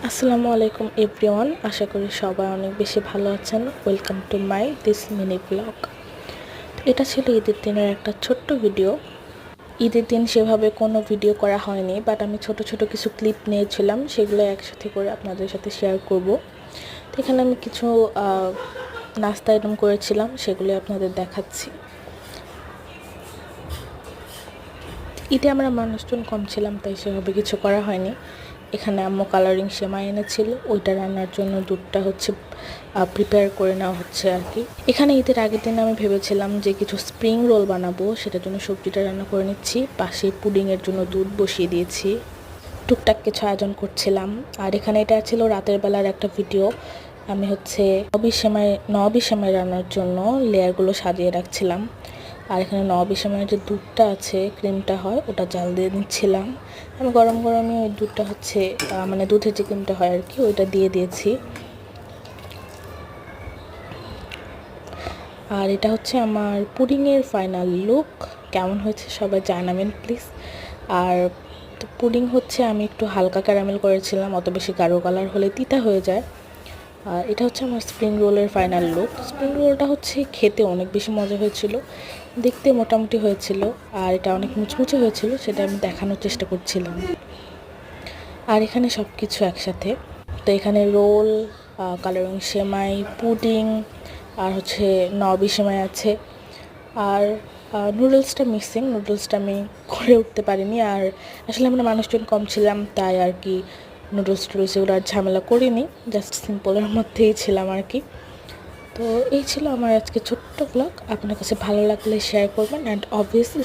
আসসালামু আলাইকুম এভরিওয়ান, আশা করি সবাই অনেক বেশি ভালো আছেন। Welcome to my this mini blog. এটা ছিল ঈদের দিনের একটা ছোট্ট ভিডিও। ঈদের দিন সেভাবে কোনো ভিডিও করা হয়নি, বাট আমি ছোট ছোট কিছু ক্লিপ নিয়েছিলাম, সেগুলো একসাথে করে আপনাদের সাথে শেয়ার করব। তো এখানে আমি কিছু নাস্তা আইটেম করেছিলাম, সেগুলো আপনাদের দেখাচ্ছি। ঈদে আমরা মানুষজন কম ছিলাম, তাই সেভাবে কিছু করা হয়নি। এখানে আম্মু কালারিং সেমাই এনেছিল, ওইটা রান্নার জন্য দুধটা প্রিপেয়ার করে নেওয়া হচ্ছে আর কি। এখানে ঈদের আগের দিন আমি ভেবেছিলাম যে কিছু স্প্রিং রোল বানাবো, সেটার জন্য সবজিটা রান্না করে নিচ্ছি। পাশে পুডিংয়ের জন্য দুধ বসিয়ে দিয়েছি, টুকটাক কিছু আয়োজন করছিলাম। আর এখানে এটা ছিল রাতের বেলার একটা ভিডিও। আমি নবী সেমাই রান্নার জন্য লেয়ারগুলো সাজিয়ে রাখছিলাম। আর এখানে নবী সেমাইয়ের যে দুধটা আছে, ক্রিমটা হয়, ওটা জাল দিয়ে নিচ্ছিলাম। আমি গরম গরমই ওই দুধটা মানে দুধের যে ক্রিমটা হয় আর কি, ওইটা দিয়ে দিয়েছি। আর এটা হচ্ছে আমার পুডিংয়ের ফাইনাল লুক। কেমন হয়েছে সবাই জানাবেন প্লিজ। আর পুডিং হচ্ছে আমি একটু হালকা ক্যারামেল করেছিলাম, অত বেশি গাঢ় কালার হলে তিতা হয়ে যায়। আর এটা হচ্ছে আমার স্প্রিং রোলের ফাইনাল লুক। স্প্রিং রোলটা হচ্ছে খেতে অনেক বেশি মজা হয়েছিল, দেখতে মোটামুটি হয়েছিল, আর এটা অনেক মুচমুচে হয়েছিল, সেটা আমি দেখানোর চেষ্টা করছিলাম। আর এখানে সব কিছু একসাথে। তো এখানে রোল, কালারিং সেমাই, পুডিং, আর হচ্ছে নবী সেমাই আছে। আর নুডলসটা মিসিং, নুডলসটা আমি করে উঠতে পারিনি। আর আসলে আমরা মানুষজন কম ছিলাম, তাই আর কি নুডলস এগুলো আর ঝামেলা করিনি, জাস্ট সিম্পলের মধ্যেই ছিলাম আর কি। তো এই ছিল আমার আজকে ছোট্ট ব্লগ। আপনার কাছে ভালো লাগলে শেয়ার করবেন, অ্যান্ড অবভিয়াসলি